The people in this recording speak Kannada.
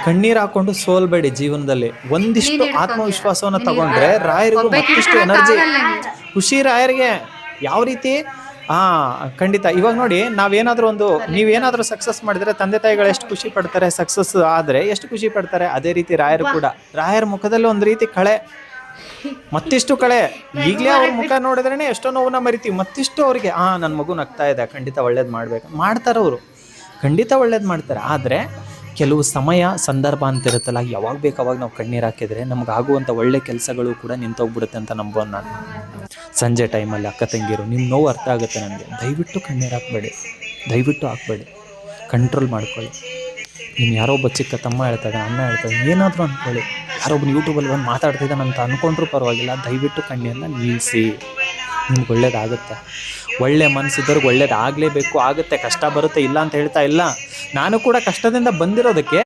ಕಣ್ಣೀರ್ ಹಾಕೊಂಡು ಸೋಲ್ಬೇಡಿ ಜೀವನದಲ್ಲಿ. ಒಂದಿಷ್ಟು ಆತ್ಮವಿಶ್ವಾಸವನ್ನ ತಗೊಂಡ್ರೆ ರಾಯರಿಗೂ ಮತ್ತಿಷ್ಟು ಎನರ್ಜಿ, ಖುಷಿ ರಾಯರಿಗೆ. ಯಾವ ರೀತಿ ಖಂಡಿತ. ಇವಾಗ ನೋಡಿ, ನೀವೇನಾದ್ರೂ ಸಕ್ಸಸ್ ಮಾಡಿದ್ರೆ ತಂದೆ ತಾಯಿಗಳು ಎಷ್ಟು ಖುಷಿ ಪಡ್ತಾರೆ, ಸಕ್ಸಸ್ ಆದ್ರೆ ಎಷ್ಟು ಖುಷಿ ಪಡ್ತಾರೆ. ಅದೇ ರೀತಿ ರಾಯರು ಕೂಡ, ರಾಯರ ಮುಖದಲ್ಲಿ ಒಂದು ರೀತಿ ಕಳೆ, ಮತ್ತಿಷ್ಟು ಕಳೆ. ಈಗಲೇ ಅವ್ರ ಮುಖ ನೋಡಿದ್ರೇನೆ ಎಷ್ಟೋ ನೋವನ್ನ ಮರಿತೀವಿ. ಮತ್ತಿಷ್ಟು ಅವ್ರಿಗೆ ನನ್ನ ಮಗು ನಗ್ತಾ ಇದೆ, ಖಂಡಿತ ಒಳ್ಳೇದು ಮಾಡ್ಬೇಕು ಮಾಡ್ತಾರೆ. ಅವರು ಖಂಡಿತ ಒಳ್ಳೇದು ಮಾಡ್ತಾರೆ. ಆದರೆ ಕೆಲವು ಸಮಯ ಸಂದರ್ಭ ಅಂತ ಇರುತ್ತಲ್ಲ, ಯಾವಾಗ ಬೇಕು ಅವಾಗ ನಾವು ಕಣ್ಣೀರು ಹಾಕಿದ್ರೆ ನಮಗಾಗುವಂಥ ಒಳ್ಳೆ ಕೆಲಸಗಳು ಕೂಡ ನಿಂತೋಗ್ಬಿಡುತ್ತೆ ಅಂತ ನಂಬೋದು ನಾನು. ಸಂಜೆ ಟೈಮಲ್ಲಿ ಅಕ್ಕ ತಂಗಿರು, ನಿಮ್ಮ ನೋವು ಅರ್ಥ ಆಗುತ್ತೆ ನನಗೆ. ದಯವಿಟ್ಟು ಕಣ್ಣೀರು ಹಾಕಬೇಡಿ, ದಯವಿಟ್ಟು ಹಾಕಬೇಡಿ, ಕಂಟ್ರೋಲ್ ಮಾಡ್ಕೊಳ್ಳಿ. ನೀನು ಯಾರೋ ಒಬ್ಬ ಚಿಕ್ಕ ತಮ್ಮ ಹೇಳ್ತಾರೆ, ಅಣ್ಣ ಹೇಳ್ತಾರೆ, ಏನಾದರೂ ಅಂದ್ಕೊಳ್ಳಿ. ಯಾರೊಬ್ಬನು ಯೂಟ್ಯೂಬಲ್ಲಿ ಬಂದು ಮಾತಾಡ್ತಿದ್ದಾನೆ ಅಂತ ಅಂದ್ಕೊಂಡ್ರೂ ಪರವಾಗಿಲ್ಲ, ದಯವಿಟ್ಟು ಕಣ್ಣೀರನ್ನ ನಿಲ್ಲಿಸಿ. ನಿಮ್ಗೆ ಒಳ್ಳೇದಾಗುತ್ತೆ. ಒಳ್ಳೆ ಮನಸ್ಸಿದ್ದವ್ರಿಗೆ ಒಳ್ಳೇದಾಗಲೇಬೇಕು, ಆಗುತ್ತೆ. ಕಷ್ಟ ಬರುತ್ತೆ, ಇಲ್ಲ ಅಂತ ಹೇಳ್ತಾ ಇಲ್ಲ. ನಾನು ಕೂಡ ಕಷ್ಟದಿಂದ ಬಂದಿರೋದಕ್ಕೆ